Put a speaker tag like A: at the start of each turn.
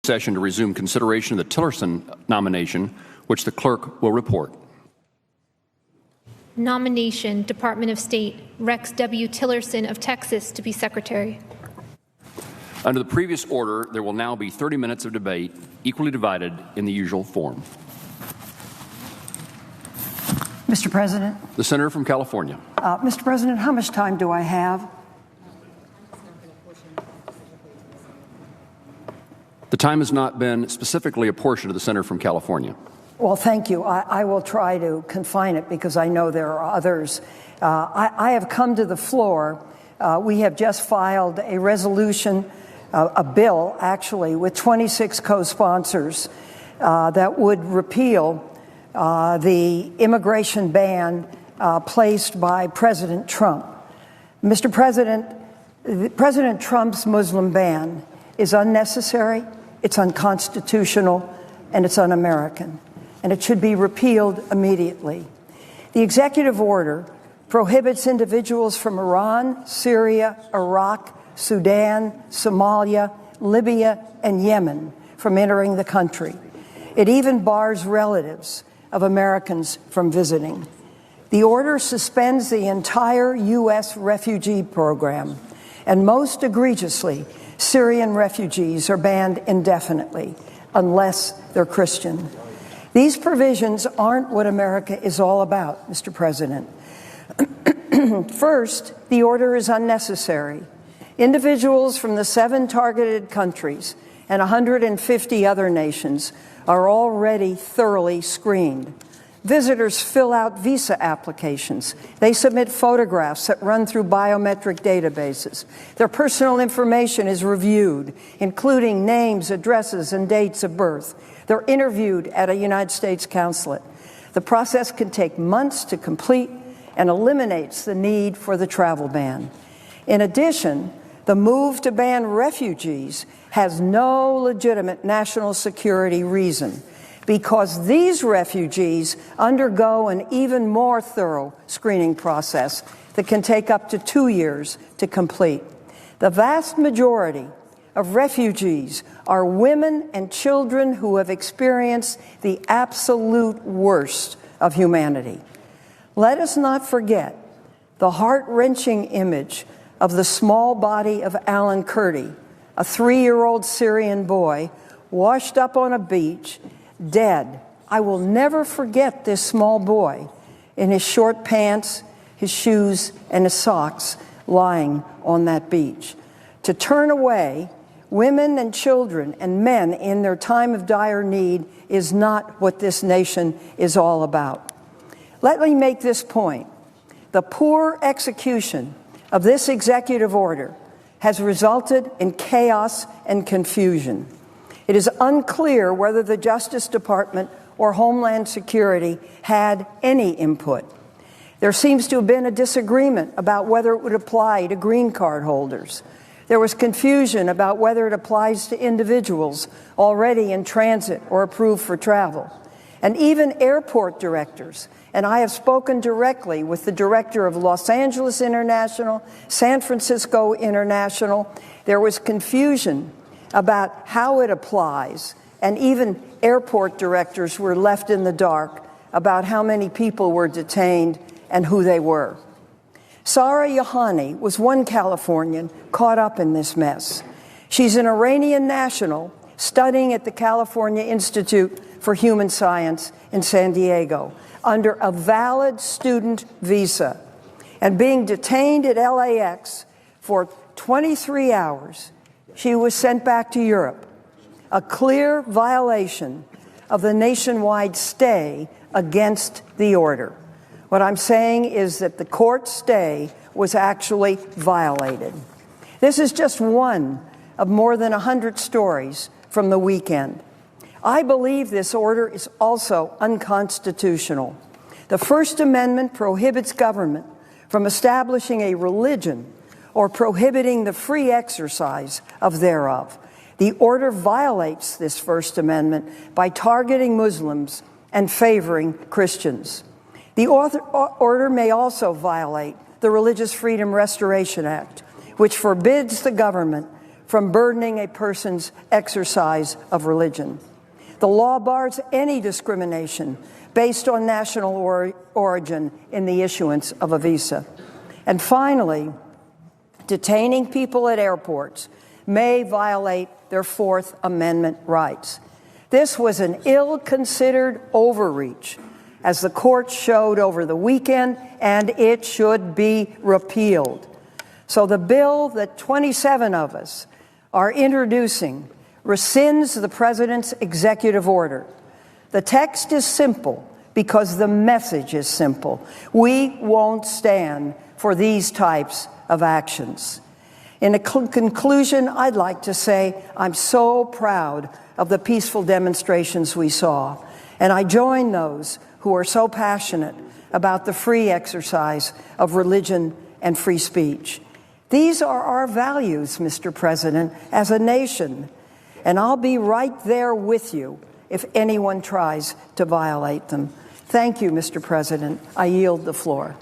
A: Session to resume consideration of the Tillerson nomination, which the clerk will report.
B: Nomination, Department of State, Rex W. Tillerson of Texas to be Secretary.
A: Under the previous order, there will now be 30 minutes of debate, equally divided in the usual form.
C: Mr. President.
A: The Senator from California.
C: Mr. President, how much time do I have?
A: The time has not been specifically apportioned to the Senator from California.
C: Well, thank you. I will try to confine it because I know there are others. I have come to the floor. We have just filed a resolution, a bill actually, with 26 co-sponsors that would repeal the immigration ban placed by President Trump. Mr. President, President Trump's Muslim ban is unnecessary, it's unconstitutional, and it's un-American, and it should be repealed immediately. The executive order prohibits individuals from Iran, Syria, Iraq, Sudan, Somalia, Libya, and Yemen from entering the country. It even bars relatives of Americans from visiting. The order suspends the entire U.S. refugee program, and most egregiously, Syrian refugees are banned indefinitely, unless they're Christian. These provisions aren't what America is all about, Mr. President. First, the order is unnecessary. Individuals from the 7 targeted countries and 150 other nations are already thoroughly screened. Visitors fill out visa applications. They submit photographs that run through biometric databases. Their personal information is reviewed, including names, addresses, and dates of birth. They're interviewed at a United States consulate. The process can take months to complete and eliminates the need for the travel ban. In addition, the move to ban refugees has no legitimate national security reason, because these refugees undergo an even more thorough screening process that can take up to 2 years to complete. The vast majority of refugees are women and children who have experienced the absolute worst of humanity. Let us not forget the heart-wrenching image of the small body of Alan Kurdi, a 3-year-old Syrian boy washed up on a beach, dead. I will never forget this small boy in his short pants, his shoes, and his socks lying on that beach. To turn away women and children and men in their time of dire need is not what this nation is all about. Let me make this point. The poor execution of this executive order has resulted in chaos and confusion. It is unclear whether the Justice Department or Homeland Security had any input. There seems to have been a disagreement about whether it would apply to green card holders. There was confusion about whether it applies to individuals already in transit or approved for travel. And even airport directors, and I have spoken directly with the director of Los Angeles International, San Francisco International, there was confusion about how it applies, and even airport directors were left in the dark about how many people were detained and who they were. Sarah Yohani was one Californian caught up in this mess. She's an Iranian national studying at the California Institute for Human Science in San Diego under a valid student visa and being detained at LAX for 23 hours. She was sent back to Europe, a clear violation of the nationwide stay against the order. What I'm saying is that the court stay was actually violated. This is just one of more than 100 stories from the weekend. I believe this order is also unconstitutional. The First Amendment prohibits government from establishing a religion or prohibiting the free exercise of thereof. The order violates this First Amendment by targeting Muslims and favoring Christians. The order may also violate the Religious Freedom Restoration Act, which forbids the government from burdening a person's exercise of religion. The law bars any discrimination based on national origin in the issuance of a visa. And finally, detaining people at airports may violate their Fourth Amendment rights. This was an ill-considered overreach, as the court showed over the weekend, and it should be repealed. So the bill that 27 of us are introducing rescinds the president's executive order. The text is simple because the message is simple. We won't stand for these types of actions. In a conclusion, I'd like to say I'm so proud of the peaceful demonstrations we saw, and I join those who are so passionate about the free exercise of religion and free speech. These are our values, Mr. President, as a nation, and I'll be right there with you if anyone tries to violate them. Thank you, Mr. President. I yield the floor.